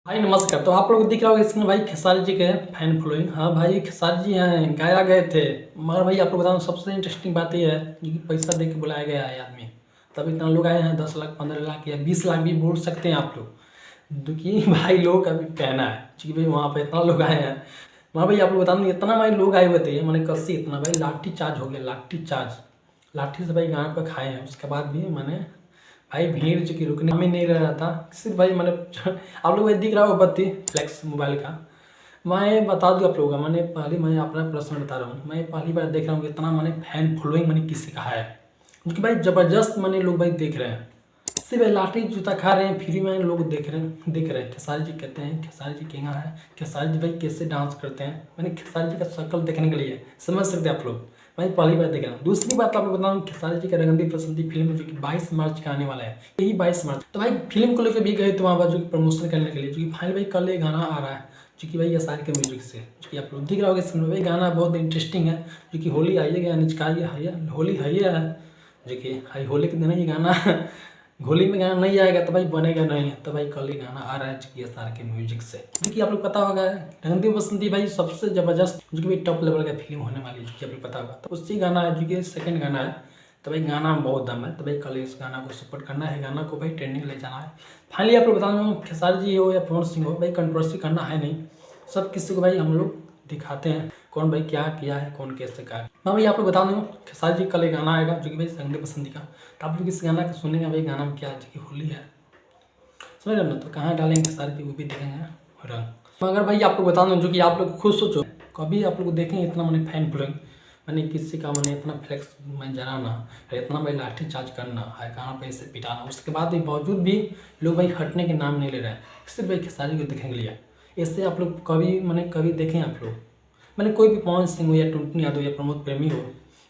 भाई नमस्कार। तो आप लोग को दिख रहा होगा इसमें भाई खेसारी जी के फैन फॉलोइंग। हाँ भाई खेसारी जी हैं, गाया गए थे। मगर भाई आपको बताऊँ सबसे इंटरेस्टिंग बात ये है कि पैसा दे के बुलाया गया है आदमी। तब इतना लोग आए हैं, 10 लाख 15 लाख या 20 लाख भी बोल सकते हैं आप लोग। क्योंकि भाई लोग का भी कहना है कि भाई वहाँ पे इतना लोग आए हैं। मगर भाई आप लोग बता दूँ इतना भाई लोग आए हुए थे, मैंने कस्सी इतना भाई लाठी चार्ज हो गया, लाठी चार्ज। लाठी से भाई गाँव पर खाए हैं। उसके बाद भी मैंने भाई भीड़ जो कि रुकने में नहीं रह रहा था। सिर्फ भाई मैंने आप लोग को दिख रहा होगा बत्ती फ्लैक्स मोबाइल का। मैं बता दूँ आप लोगों का, मैं अपना पर्सनल बता रहा हूँ। मैं पहली बार देख रहा हूँ कि इतना मैंने फैन फॉलोइंग मैंने किसी का है, क्योंकि भाई ज़बरदस्त मैंने लोग भाई देख रहे हैं। सिर्फ लाठी जूता खा रहे हैं, फ्री में लोग देख रहे हैं। खेसारी जी कहते हैं, खेसारी जी केना है, खेसारी जी भाई कैसे डांस करते हैं। मैंने खेसारी जी का शक्ल देखने के लिए समझ सकते हैं आप लोग। मैं पहली बार देख रहा हूँ। दूसरी बात आप लोग बताऊँ, खेसारी जी का रंगदी बसंती फिल्म जो कि 22 मार्च का आने वाला है, यही 22 मार्च। तो भाई फिल्म को लेकर भी गए थे वहाँ पर जो कि प्रमोशन करने के लिए, जो कि फाइनल भाई कल ये गाना आ रहा है जो कि भाई ये सारे के म्यूजिक से, जो कि आप लोग दिख रहा होगा इसमें। भाई गाना बहुत इंटरेस्टिंग है, जो कि होली आइएगा निचकाइए है, होली है जो कि भाई होली के दिन ये गाना होली में गाना नहीं आएगा तो भाई बनेगा नहीं। तो भाई कल ही गाना आ रहा है जो कि SR के म्यूजिक से, जो कि आप लोग पता होगा रंगदी बसंती भाई सबसे ज़बरदस्त जो कि भाई टॉप लेवल का फिल्म होने वाली है, जो कि आप लोग पता होगा। तो उसी गाना है जो कि सेकंड गाना है। तो भाई गाना में बहुत दम है। तो भाई कल इस गाना को सपोर्ट करना है, गाना को भाई ट्रेंडिंग ले जाना है। फाइनली आप लोग बता दूँ, खेसारी जी हो या पवन सिंह हो, भाई कंट्रोवर्सी करना है नहीं। सब किसी को भाई हम लोग दिखाते हैं कौन भाई क्या किया है, कौन कैसे का है। मैं भाई आप लोग बता दूँ खेसारी जी कल एक गाना आएगा जो कि भाई रंगदी बसंती का। तो आप लोग इस गाना को सुनेंगे भाई। गाना में क्या है जो कि होली है, समझ रहे हो ना। तो कहाँ डालेंगे खेसारी जी वो भी देखेंगे रंग। मगर भाई आपको बता दूँ जो कि आप लोग खुद सोचो, कभी आप लोग देखेंगे इतना मैंने फैन फॉलोइंग मैंने किसी का मैंने इतना फ्लेक्स मैं जराना, इतना भाई लाठी चार्ज करना है, कहाँ पे इसे पिटाना। उसके बाद भी बावजूद भी लोग भाई हटने के नाम नहीं ले रहे हैं, सिर्फ भाई खेसारी को देखने के लिए। इससे आप लोग कभी देखें आप लोग, मैंने कोई भी पवन सिंह हो या टुनटुन यादव या प्रमोद प्रेमी हो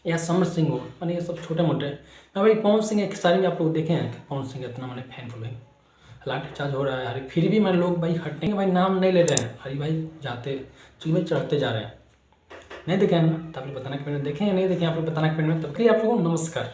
या समर सिंह हो, मैंने ये सब छोटे मोटे। मैं भाई पवन सिंह या खेसारी में आप लोग देखे हैं कि पवन सिंह इतना मैंने फैन फॉलोइंग, लाठी चार्ज हो रहा है अरे, फिर भी मैंने लोग भाई हटने के भाई नाम नहीं ले रहे हैं। हरी भाई जाते चूँकि भाई चढ़ते जा रहे हैं। नहीं देखे हैं ना, तो आप लोग बताना कमेंट में देखें या नहीं देखें, आप लोग बताना कमेंट में। तब के लिए आप लोगों को नमस्कार।